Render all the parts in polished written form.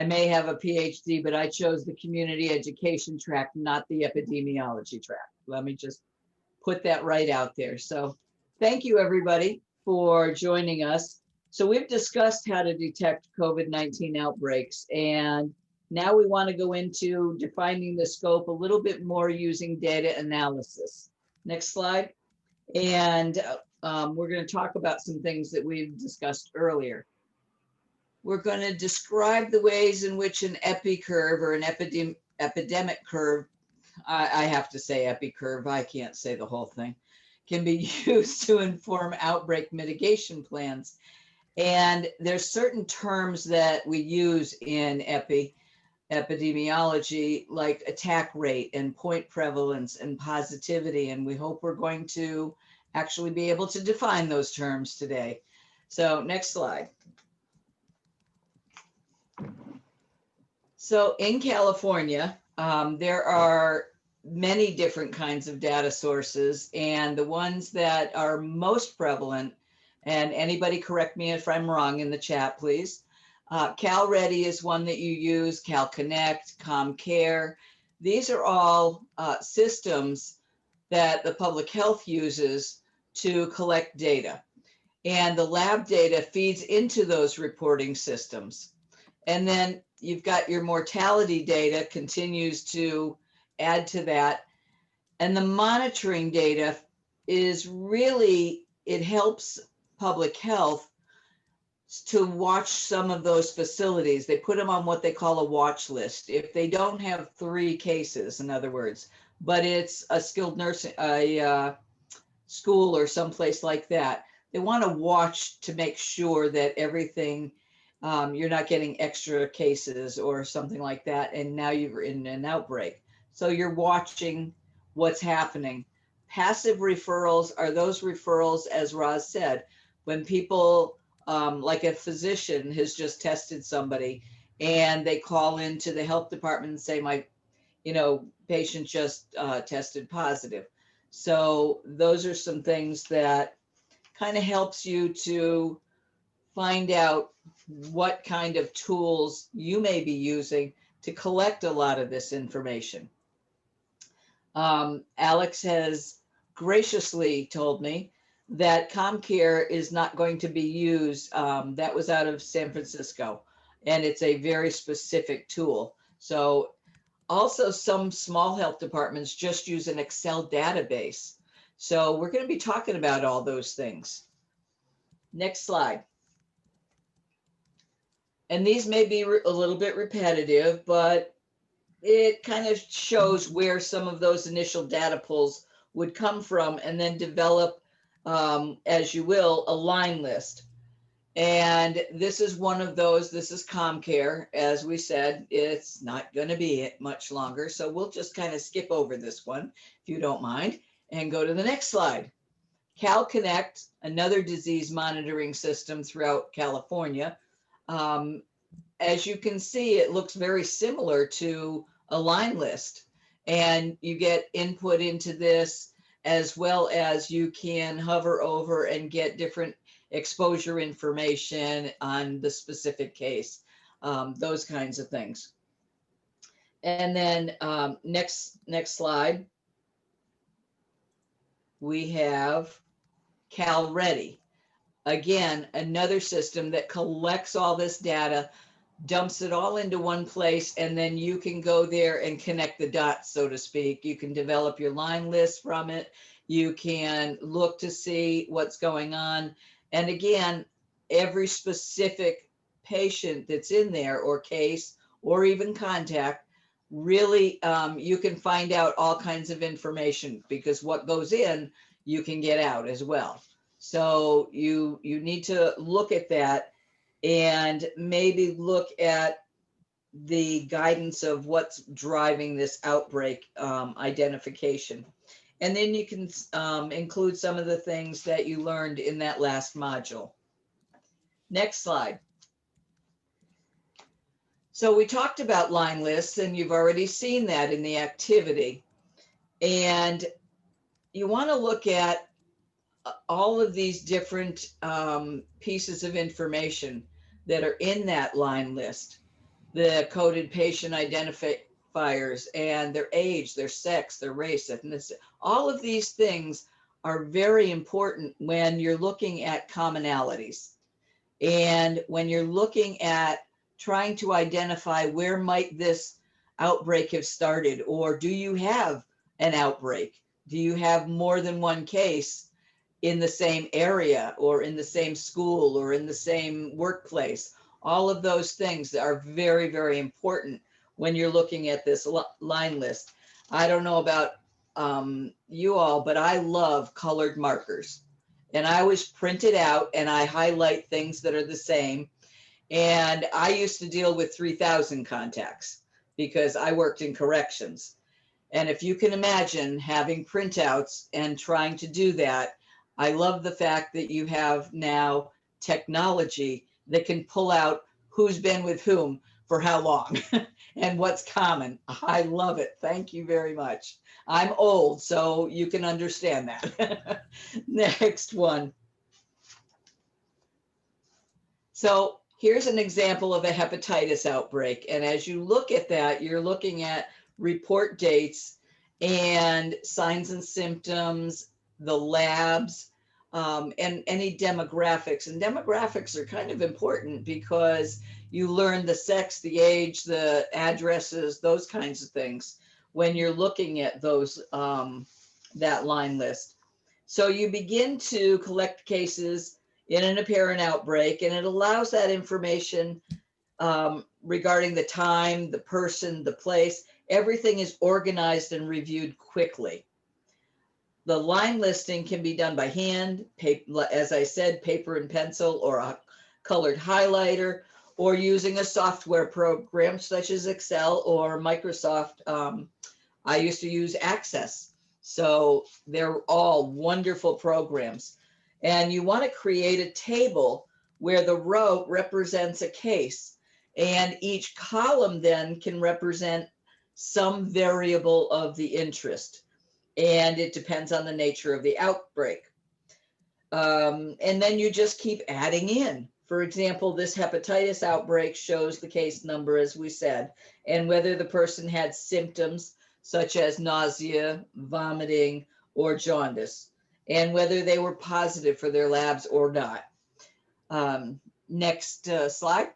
I may have a PhD, but I chose the community education track, not the epidemiology track. Let me just put that right out there. So thank you, everybody, for joining us. So we've discussed how to detect COVID-19 outbreaks, and now we want to go into defining the scope a little bit more using data analysis. Next slide. And we're going to talk about some things that we've discussed earlier. We're going to describe the ways in which an epi curve or an epidemic curve, I have to say epi curve, I can't say the whole thing, can be used to inform outbreak mitigation plans. And there's certain terms that we use in epidemiology, like attack rate and point prevalence and positivity. And we hope we're going to actually be able to define those terms today. So next slide. So in California, there are many different kinds of data sources, and the ones that are most prevalent, and anybody correct me if I'm wrong in the chat, please. CalReady is one that you use, CalConnect, ComCare. These are all systems that the public health uses to collect data. And the lab data feeds into those reporting systems. And then you've got your mortality data continues to add to that. And the monitoring data is really, it helps public health to watch some of those facilities. They put them on what they call a watch list. If they don't have 3 cases, in other words, but it's a skilled nursing, school or someplace like that, they want to watch to make sure that everything, you're not getting extra cases or something like that, and now you're in an outbreak. So you're watching what's happening. Passive referrals are those referrals, as Roz said, when people, like a physician has just tested somebody and they call into the health department and say, my, patient just tested positive. So those are some things that kind of helps you to find out what kind of tools you may be using to collect a lot of this information. Alex has graciously told me that ComCare is not going to be used. That was out of San Francisco, and it's a very specific tool. So also some small health departments just use an Excel database. So we're going to be talking about all those things. Next slide. And these may be a little bit repetitive, but it kind of shows where some of those initial data pulls would come from, and then develop, as you will, a line list. And this is one of those. This is ComCare. As we said, it's not going to be much longer, so we'll just kind of skip over this one, if you don't mind, and go to the next slide. CalConnect, another disease monitoring system throughout California. As you can see, it looks very similar to a line list, and you get input into this, as well as you can hover over and get different exposure information on the specific case, those kinds of things. And then next slide, we have CalReady. Again, another system that collects all this data, dumps it all into one place, and then you can go there and connect the dots, so to speak. You can develop your line list from it. You can look to see what's going on. And again, every specific patient that's in there, or case, or even contact, really, you can find out all kinds of information, because what goes in, you can get out as well. So you need to look at that and maybe look at the guidance of what's driving this outbreak identification. And then you can include some of the things that you learned in that last module. Next slide. So we talked about line lists, and you've already seen that in the activity. And you want to look at all of these different pieces of information that are in that line list. the coded patient identifiers, and their age, their sex, their race, ethnicity. All of these things are very important when you're looking at commonalities. And when you're looking at trying to identify where might this outbreak have started, or do you have an outbreak? Do you have more than one case in the same area or in the same school or in the same workplace? All of those things are very, very important when you're looking at this line list. I don't know about you all, but I love colored markers. And I always print it out and I highlight things that are the same. And I used to deal with 3,000 contacts because I worked in corrections. And if you can imagine having printouts and trying to do that, I love the fact that you have now technology that can pull out who's been with whom for how long and what's common. I love it. Thank you very much. I'm old, so you can understand that. Next one. So here's an example of a hepatitis outbreak. And as you look at that, you're looking at report dates and signs and symptoms, the labs, and any demographics. And demographics are kind of important because you learn the sex, the age, the addresses, those kinds of things when you're looking at those, that line list. So you begin to collect cases in an apparent outbreak, and it allows that information regarding the time, the person, the place. Everything is organized and reviewed quickly. The line listing can be done by hand, paper, as I said, paper and pencil, or a colored highlighter, or using a software program such as Excel or Microsoft. I used to use Access. So they're all wonderful programs. And you want to create a table where the row represents a case, and each column then can represent some variable of the interest. And it depends on the nature of the outbreak. And then you just keep adding in. For example, this hepatitis outbreak shows the case number, as we said, and whether the person had symptoms such as nausea, vomiting, or jaundice, and whether they were positive for their labs or not. Next slide.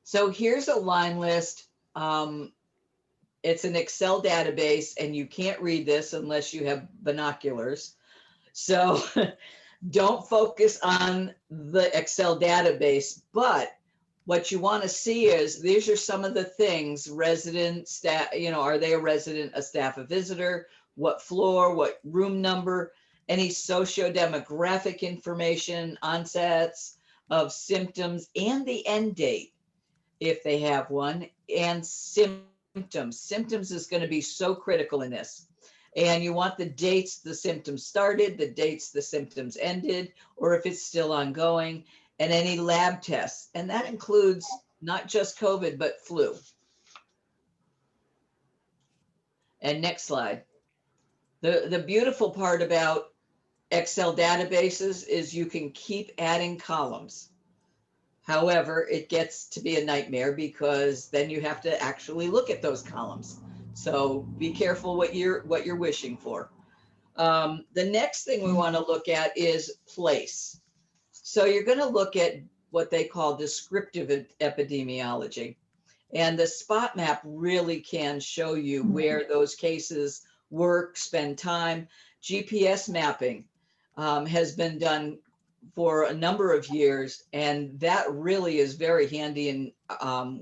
So here's a line list. It's an Excel database, and you can't read this unless you have binoculars. So don't focus on the Excel database, but what you want to see is these are some of the things: resident, staff, are they a resident, a staff, a visitor, what floor, what room number, any socio-demographic information, onsets of symptoms, and the end date if they have one, and symptoms. Symptoms is going to be so critical in this. And you want the dates the symptoms started, the dates the symptoms ended, or if it's still ongoing, and any lab tests. And that includes not just COVID, but flu. And next slide. The beautiful part about Excel databases is you can keep adding columns. However, it gets to be a nightmare because then you have to actually look at those columns. So be careful what you're wishing for. The next thing we want to look at is place. So you're going to look at what they call descriptive epidemiology. And the spot map really can show you where those cases work, spend time. GPS mapping has been done for a number of years, and that really is very handy in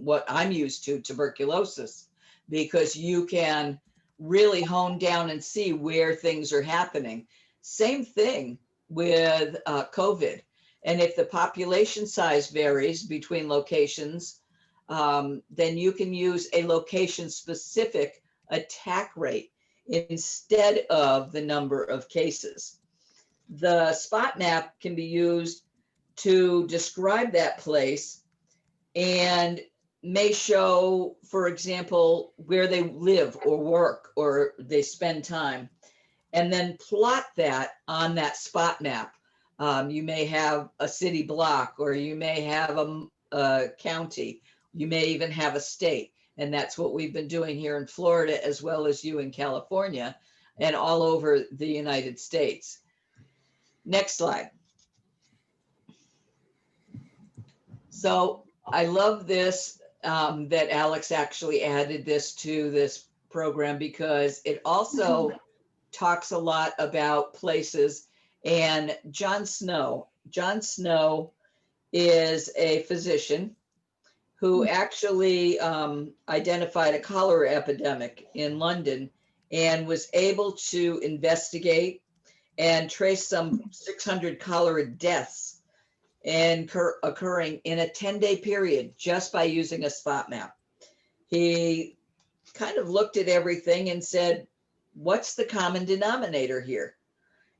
what I'm used to, tuberculosis, because you can really hone down and see where things are happening. Same thing with COVID. And if the population size varies between locations, then you can use a location-specific attack rate instead of the number of cases. The spot map can be used to describe that place and may show, for example, where they live or work or they spend time, and then plot that on that spot map. You may have a city block, or you may have a county. You may even have a state. And that's what we've been doing here in Florida, as well as you in California and all over the United States. Next slide. So I love this, that Alex actually added this to this program, because it also talks a lot about places. And John Snow is a physician who actually identified a cholera epidemic in London and was able to investigate and trace some 600 cholera deaths occurring in a 10-day period just by using a spot map. He kind of looked at everything and said, what's the common denominator here?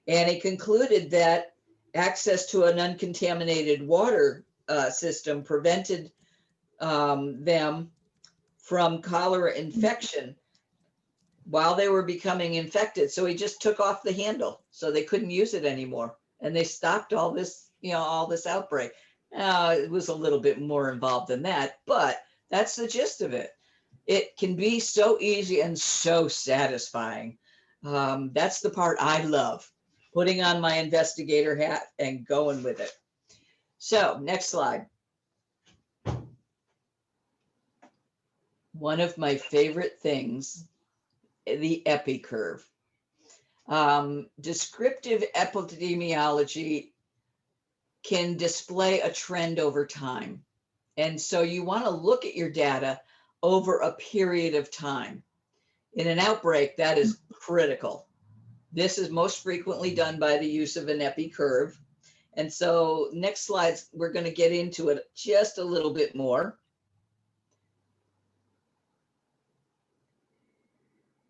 And he concluded that access to an uncontaminated water system prevented them from cholera infection while they were becoming infected. So he just took off the handle so they couldn't use it anymore. And they stopped all this, all this outbreak. It was a little bit more involved than that, but that's the gist of it. It can be so easy and so satisfying. That's the part I love, putting on my investigator hat and going with it. So next slide. One of my favorite things, the epi curve. Descriptive epidemiology can display a trend over time. And so you want to look at your data over a period of time. In an outbreak, that is critical. This is most frequently done by the use of an epi curve. And so next slides, we're going to get into it just a little bit more.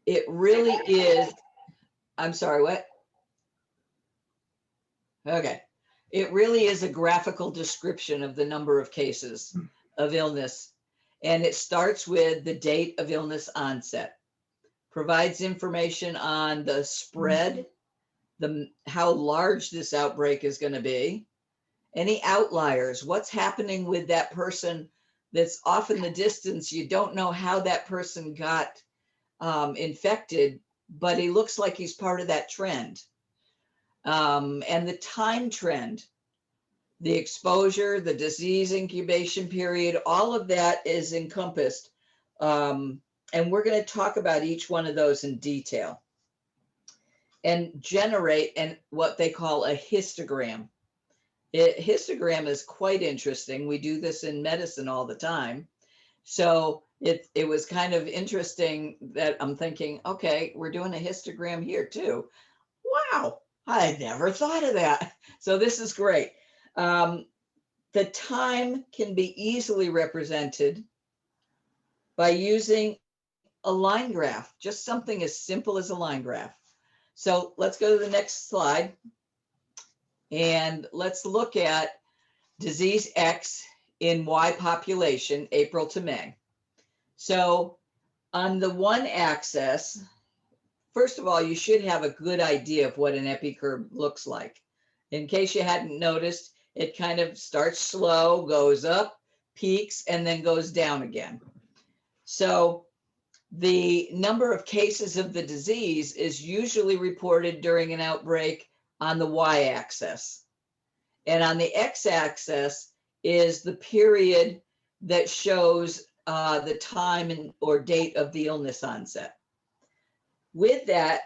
It really is, I'm sorry, what? Okay. It really is a graphical description of the number of cases of illness. And it starts with the date of illness onset, provides information on the spread, how large this outbreak is going to be, any outliers, what's happening with that person that's off in the distance. You don't know how that person got infected, but he looks like he's part of that trend. And the time trend, the exposure, the disease incubation period, all of that is encompassed. And we're going to talk about each one of those in detail and generate what they call a histogram. Histogram is quite interesting. We do this in medicine all the time. So it was kind of interesting that I'm thinking, okay, we're doing a histogram here too. Wow, I never thought of that. So this is great. The time can be easily represented by using a line graph, just something as simple as a line graph. So let's go to the next slide. And let's look at disease X in Y population, April to May. So on the one axis, first of all, you should have a good idea of what an epi curve looks like. In case you hadn't noticed, it kind of starts slow, goes up, peaks, and then goes down again. So the number of cases of the disease is usually reported during an outbreak on the y-axis. And on the x-axis is the period that shows the time or date of the illness onset. With that,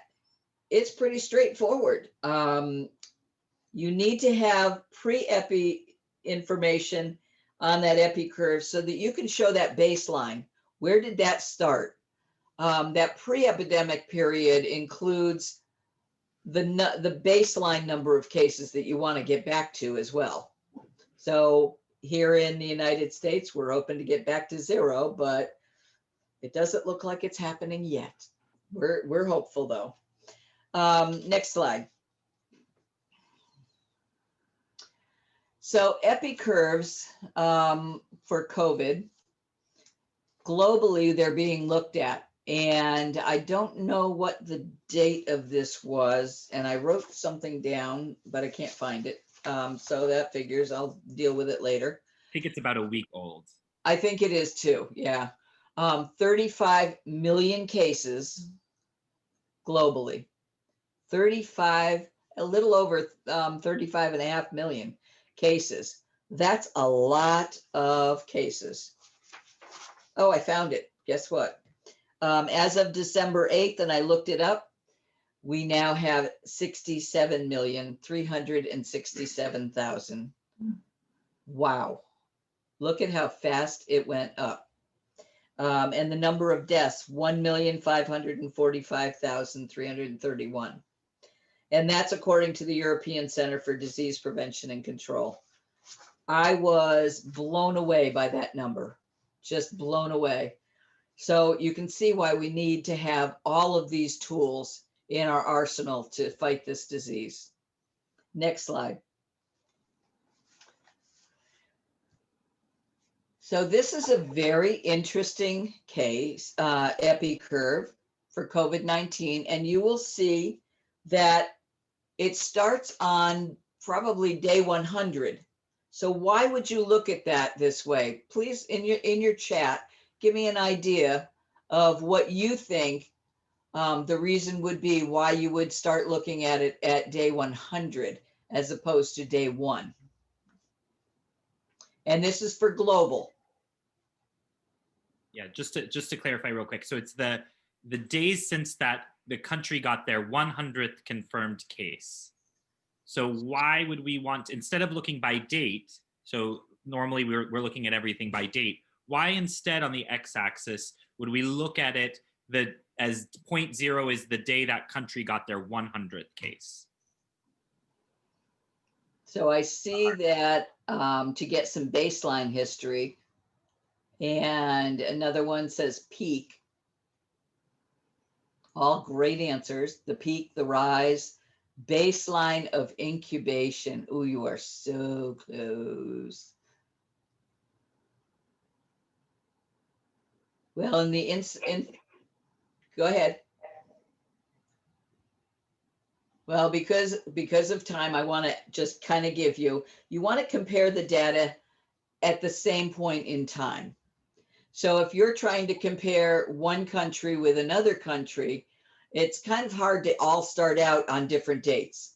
it's pretty straightforward. You need to have pre-epi information on that epi curve so that you can show that baseline. Where did that start? That pre-epidemic period includes the baseline number of cases that you want to get back to as well. So here in the United States, we're hoping to get back to 0, but it doesn't look like it's happening yet. We're hopeful though. Next slide. So epi curves for COVID, globally, they're being looked at. And I don't know what the date of this was. And I wrote something down, but I can't find it. So that figures, I'll deal with it later. think it's about a week old. I think it is too, yeah. 35 million cases globally. 35, a little over 35 and a half million cases. That's a lot of cases. Oh, I found it. Guess what? As of December 8th, and I looked it up, we now have 67,367,000. Wow. Look at how fast it went up. And the number of deaths, 1,545,331. And that's according to the European Center for Disease Prevention and Control. I was blown away by that number, just blown away. So you can see why we need to have all of these tools in our arsenal to fight this disease. Next slide. So this is a very interesting case, epi curve for COVID-19, and you will see that it starts on probably day 100. So why would you look at that this way? Please, in your chat, give me an idea of what you think the reason would be why you would start looking at it at day 100 as opposed to day 1. And this is for global. Yeah, just to clarify real quick. So it's the days since that the country got their 100th confirmed case. So why would we want, instead of looking by date, so normally we're looking at everything by date, why instead on the x-axis would we look at it as 0.0 is the day that country got their 100th case? So I see that to get some baseline history, and another one says peak. All great answers. The peak, the rise, baseline of incubation. Oh, you are so close. Well, go ahead. Well, because of time, I want to just kind of give you want to compare the data at the same point in time. So if you're trying to compare one country with another country, it's kind of hard to all start out on different dates.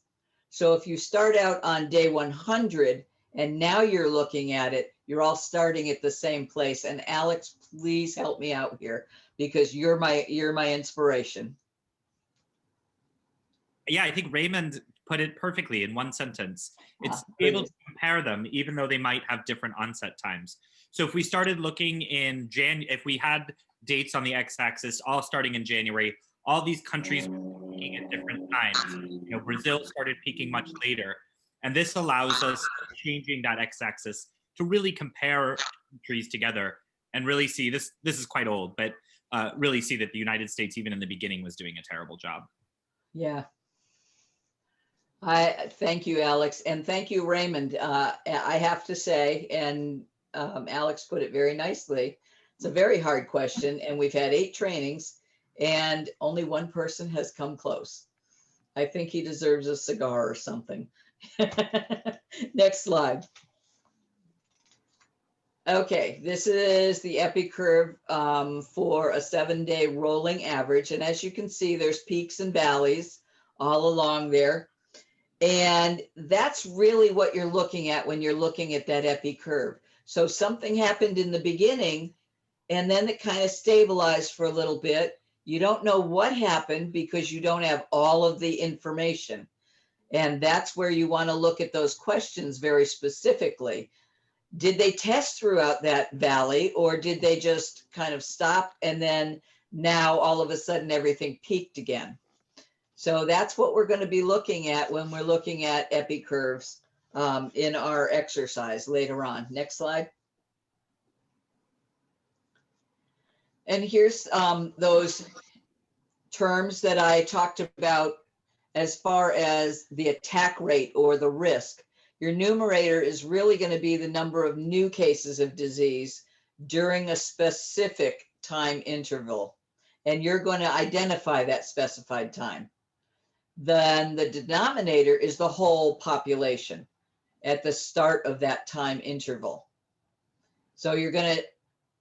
So if you start out on day 100 and now you're looking at it, you're all starting at the same place. And Alex, please help me out here because you're my inspiration. Yeah, I think Raymond put it perfectly in one sentence. It's able to compare them even though they might have different onset times. So if we started looking in if we had dates on the x-axis all starting in January, all these countries were peaking at different times. You know, Brazil started peaking much later. And this allows us, changing that x-axis, to really compare countries together and really see, this is quite old, but really see that the United States, even in the beginning, was doing a terrible job. Yeah. I thank you, Alex, and thank you, Raymond. I have to say, and Alex put it very nicely, it's a very hard question, and we've had 8 trainings, and only one person has come close. I think he deserves a cigar or something. Next slide. Okay, this is the epi curve for a 7-day rolling average, and as you can see, there's peaks and valleys all along there. And that's really what you're looking at when you're looking at that epi curve. So something happened in the beginning and then it kind of stabilized for a little bit. You don't know what happened because you don't have all of the information. And that's where you want to look at those questions very specifically. Did they test throughout that valley or did they just kind of stop and then now all of a sudden everything peaked again? So that's what we're going to be looking at when we're looking at epi curves in our exercise later on. Next slide. And here's those terms that I talked about as far as the attack rate or the risk. Your numerator is really going to be the number of new cases of disease during a specific time interval. And you're going to identify that specified time. Then the denominator is the whole population at the start of that time interval. So you're going to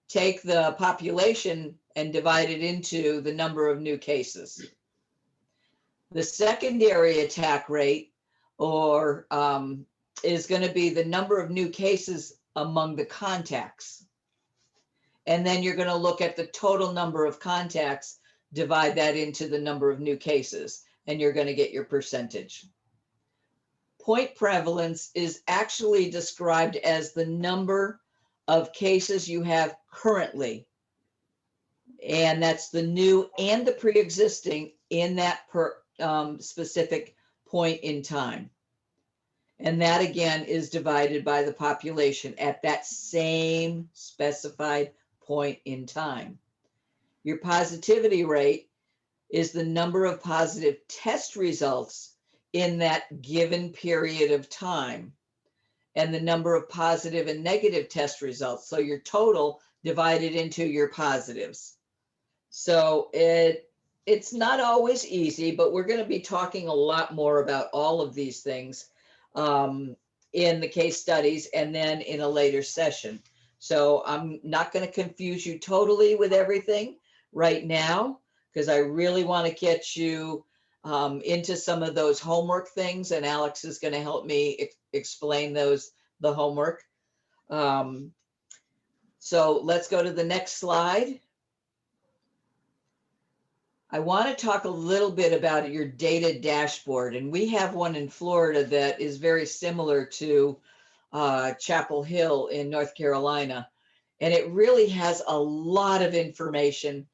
take the population and divide it into the number of new cases. The secondary attack rate, or is going to be the number of new cases among the contacts. And then you're going to look at the total number of contacts, divide that into the number of new cases, and you're going to get your percentage. Point prevalence is actually described as the number of cases you have currently. And that's the new and the pre-existing in that specific point in time. And that again is divided by the population at that same specified point in time. Your positivity rate is the number of positive test results in that given period of time, and the number of positive and negative test results. So your total divided into your positives. So it's not always easy, but we're going to be talking a lot more about all of these things in the case studies and then in a later session. So I'm not going to confuse you totally with everything right now, because I really want to get you into some of those homework things, and Alex is going to help me explain the homework. So let's go to the next slide. I want to talk a little bit about your data dashboard, and we have one in Florida that is very similar to Chapel Hill in North Carolina, and it really has a lot of information.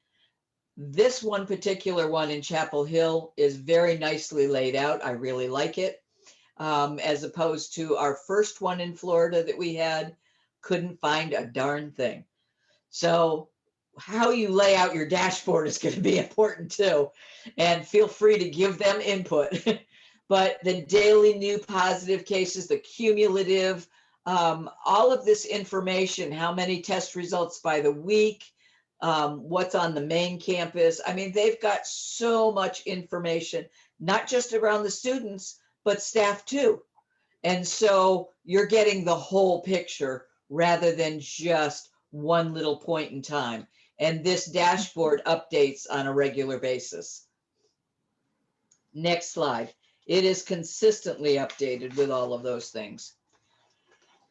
This one particular one in Chapel Hill is very nicely laid out. I really like it, as opposed to our first one in Florida that we had, couldn't find a darn thing. So how you lay out your dashboard is going to be important too, and feel free to give them input. But the daily new positive cases, the cumulative, all of this information, how many test results by the week, what's on the main campus. I mean, they've got so much information, not just around the students, but staff too. And so you're getting the whole picture rather than just one little point in time. And this dashboard updates on a regular basis. Next slide. It is consistently updated with all of those things.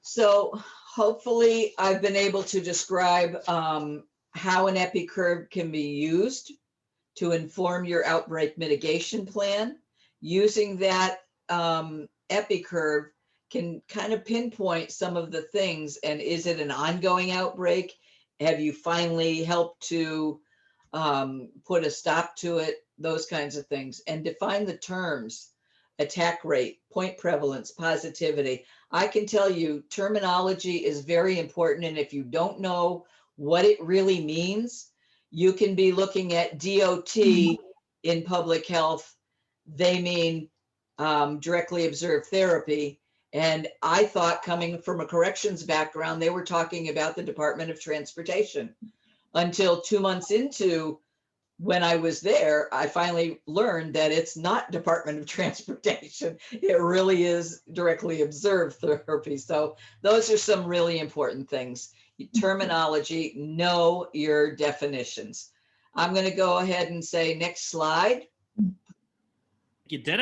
So hopefully I've been able to describe how an epi curve can be used to inform your outbreak mitigation plan. Using that epi curve can kind of pinpoint some of the things, and is it an ongoing outbreak? Have you finally helped to put a stop to it? Those kinds of things. And define the terms: attack rate, point prevalence, positivity. I can tell you terminology is very important, and if you don't know what it really means, you can be looking at DOT in public health. They mean directly observed therapy. And I thought, coming from a corrections background, they were talking about the Department of Transportation, until 2 months into when I was there, I finally learned that it's not Department of Transportation. It really is directly observed therapy. So those are some really important things. Terminology, know your definitions. I'm going to go ahead and say next slide. You did it.